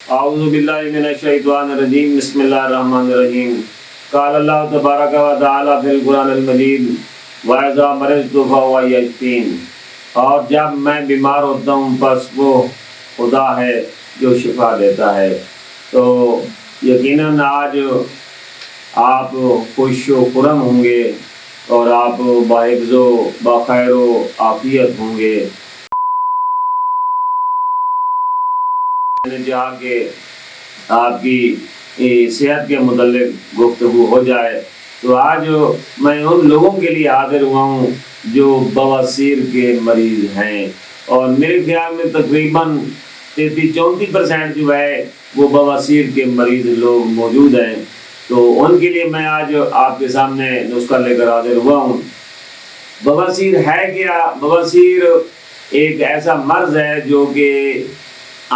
اعوذ باللہ من الشیطان الرجیم بسم اللہ الرحمن الرحیم قال اللہ تبارک و تعالی فی القرآن المجید وَإِذَا مَرِضْتُ فَهُوَ يَشْفِينِ، اور جب میں بیمار ہوتا ہوں پس وہ خدا ہے جو شفا دیتا ہے۔ تو یقیناً آج آپ خوش و خرم ہوں گے اور آپ باحفظ و باخیر و عافیت ہوں گے۔ میں نے چاہا کہ آپ کی صحت کے متعلق گفتگو ہو جائے، تو آج میں ان لوگوں کے لیے حاضر ہوا ہوں جو بواسیر کے مریض ہیں، اور میرے خیال میں تقریباً 33-34% جو ہے وہ بواسیر کے مریض لوگ موجود ہیں۔ تو ان کے لیے میں آج آپ کے سامنے نسخہ لے کر حاضر ہوا ہوں۔ بواسیر ہے کیا؟ بواسیر ایک ایسا مرض ہے جو کہ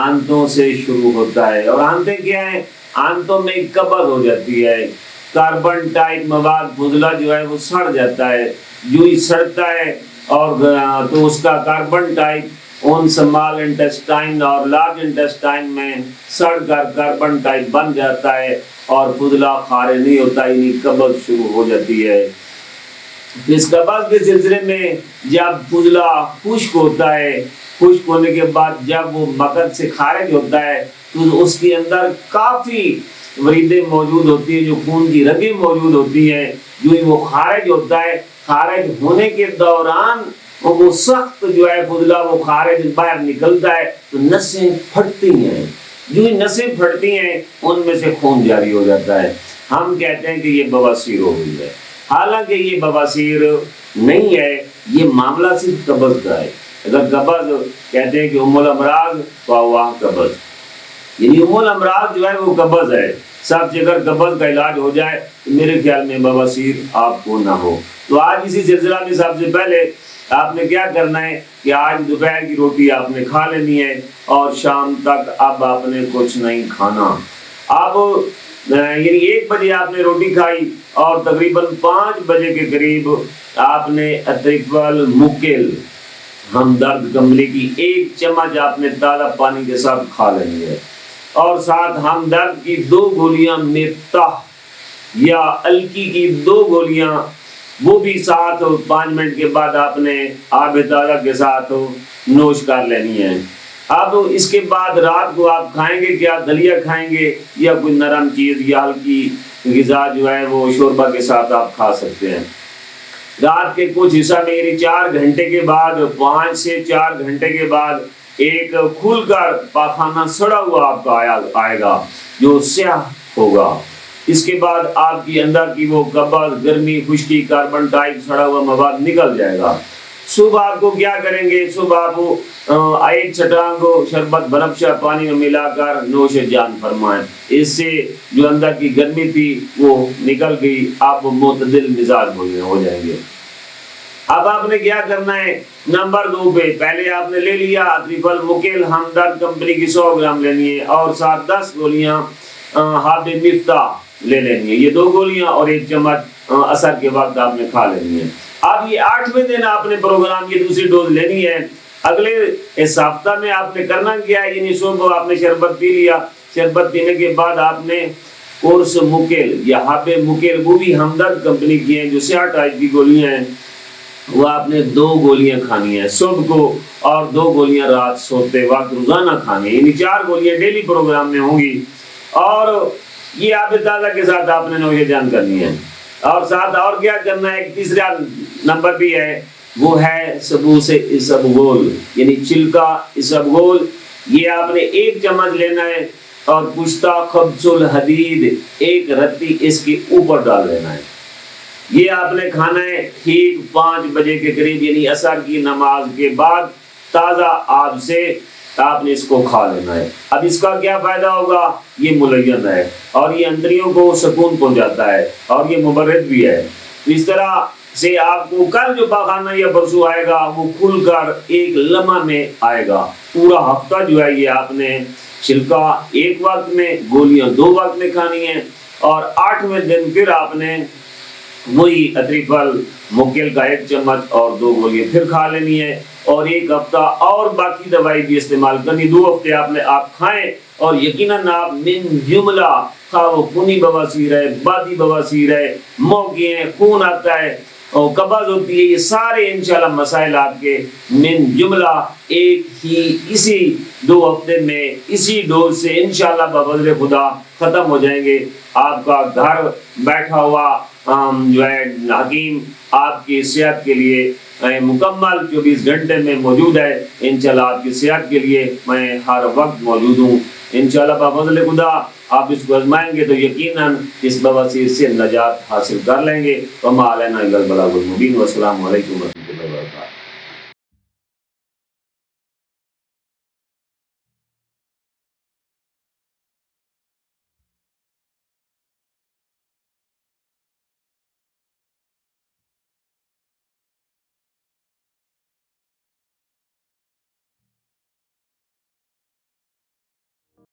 آنتوں سے شروع ہوتا ہے، اور آنتیں کیا ہیں؟ آنتوں میں قبض ہو جاتی ہے، کاربن ٹائپ مواد فضلہ جو ہے وہ سڑ جاتا ہے، جو ہی سڑتا ہے اور تو اس کا کاربن ٹائپ ان سمال انٹسٹائن اور لارج انٹسٹائن میں سڑ کر کاربن ٹائپ بن جاتا ہے اور فضلہ خارج نہیں ہوتا، یعنی قبض شروع ہو جاتی ہے۔ اس قبض کے سلسلے میں جب فضلہ خشک ہوتا ہے، خشک ہونے کے بعد جب وہ مغز سے خارج ہوتا ہے تو اس کے اندر کافی وریدیں موجود ہوتی ہیں، جو خون کی رگیں موجود ہوتی ہیں، جو ہی وہ خارج ہوتا ہے، خارج ہونے کے دوران وہ سخت جو ہے فضلہ وہ خارج باہر نکلتا ہے تو نسیں پھٹتی ہیں، جو ہی نسیں پھٹتی ہیں ان میں سے خون جاری ہو جاتا ہے۔ ہم کہتے ہیں کہ یہ بواسیر ہو گئی ہے، حالانکہ یہ بواسیر نہیں ہے، یہ معاملہ صرف قبض کا ہے۔ اگر قبض کہتے ہیں کہ ام الامراض فہو قبض، یعنی ام الامراض جو ہے وہ قبض ہے، سب سے اگر قبض کا علاج ہو جائے تو میرے خیال میں بواسیر آپ کو نہ ہو۔ تو آج اسی سلسلہ میں سب سے پہلے آپ نے کیا کرنا ہے کہ آج دوپہر کی روٹی آپ نے کھا لینی ہے اور شام تک اب آپ نے کچھ نہیں کھانا۔ اب یعنی 1 بجے آپ نے روٹی کھائی اور تقریباً 5 بجے کے قریب آپ نے اطریفل مکل ہمدرد کمبلی کی 1 چمچ آپ نے تازہ پانی کے ساتھ کھا لینی ہے، اور ساتھ ہمدرد کی 2 گولیاں مفتاح یا الکی کی 2 گولیاں وہ بھی ساتھ 5 منٹ کے بعد آپ نے آب تازہ کے ساتھ نوش کر لینی ہے۔ اب اس کے بعد رات کو آپ کھائیں گے کیا؟ دلیا کھائیں گے یا کوئی نرم چیز یا ہلکی غذا جو ہے وہ شوربہ کے ساتھ آپ کھا سکتے ہیں۔ رات کے کچھ حصہ میں یعنی 4 گھنٹے کے بعد، 5 سے 4 گھنٹے کے بعد ایک کھل کر پاخانہ سڑا ہوا آپ کا آئے گا جو سیاہ ہوگا۔ اس کے بعد آپ کی اندر کی وہ قبض، گرمی، خشکی، کاربن ٹائپ سڑا ہوا مواد نکل جائے گا۔ صبح آپ کو کیا کریں گے؟ صبح آپ کو 1 چٹان کو شربت بنفشہ پانی میں ملا کر نوش جان فرمائیں، اس سے جو اندر کی گرمی تھی وہ نکل گئی، آپ معتدل مزاج ہو جائیں گے۔ اب آپ نے کیا کرنا ہے؟ نمبر 2 پہ پہلے آپ نے لے لیا اطریفل مکل ہمدرد کمپنی کی 100 گرام لینی ہے، اور ساتھ 10 گولیاں حاب مفتاح لے لینی ہے، یہ 2 گولیاں اور 1 چمچ عصر کے وقت آپ نے کھا لینی ہے۔ اب یہ 8ویں دن آپ نے پروگرام یہ دوسری ڈوز لینی ہے۔ اگلے اس ہفتہ میں آپ نے کرنا کیا ہے؟ یعنی صبح آپ نے شربت پی لیا، شربت پینے کے بعد آپ نے قرص مکل یا حاب مکل وہ بھی ہمدرد کمپنی کی ہیں جو 60 ٹائپ کی گولیاں ہیں، وہ آپ نے 2 گولیاں کھانی ہیں صبح کو اور 2 گولیاں رات سوتے وقت روزانہ کھانی ہیں، یعنی 4 گولیاں ڈیلی پروگرام میں ہوں گی، اور یہ آب تازہ کے ساتھ آپ نے نوش جان کرنی ہے۔ اور ساتھ اور کیا کرنا ہے؟ ایک تیسرا نمبر بھی ہے، وہ ہے سبوس اسبغول، یعنی چھلکا اسبغول، یہ آپ نے 1 چمچ لینا ہے اور پشتا خبز الحدید 1 رتی اس کے اوپر ڈال لینا ہے۔ یہ آپ نے کھانا ہے ٹھیک 5 بجے کے قریب، یعنی عصر کی نماز کے بعد تازہ آب سے آپ نے اس کو کھا لینا ہے۔ اب اس کا کیا فائدہ ہوگا؟ یہ ملین ہے اور یہ اندریوں کو سکون پہنچاتا ہے اور یہ مبرد بھی ہے۔ اس طرح سے آپ کو کل جو پاخانہ یا پرسوں آئے گا وہ کھل کر 1 لمحہ میں آئے گا۔ پورا ہفتہ جو ہے یہ آپ نے چھلکا 1 وقت میں، گولیاں 2 وقت میں کھانی ہیں، اور 8ویں دن پھر آپ نے وہی اطریفل مکل کا 1 چمچ اور 2 گولیاں پھر کھا لینی ہے، اور 1 ہفتہ اور باقی دوائی بھی استعمال کرنی. 2 ہفتے آپ کھائیں اور یقیناً آپ من جملہ خواہ وہ خونی بواسیر ہے، بادی بواسیر ہے، موقع ہیں، خون آتا ہے اور قبض ہوتی ہے، یہ سارے انشاءاللہ مسائل آپ کے من جملہ ایک ہی اسی 2 ہفتے میں اسی ڈوز سے انشاءاللہ بفضل خدا ختم ہو جائیں گے. آپ کا گھر بیٹھا ہوا جو ہے حکیم آپ کی صحت کے لیے مکمل 24 گھنٹے میں موجود ہے. انشاءاللہ آپ کی صحت کے لیے میں ہر وقت موجود ہوں. انشاءاللہ بفضل خدا آپ اس کو آزمائیں گے تو یقیناً اس بواسیر سے نجات حاصل کر لیں گے. وما علینا الا البلاغ المبین. والسلام علیکم.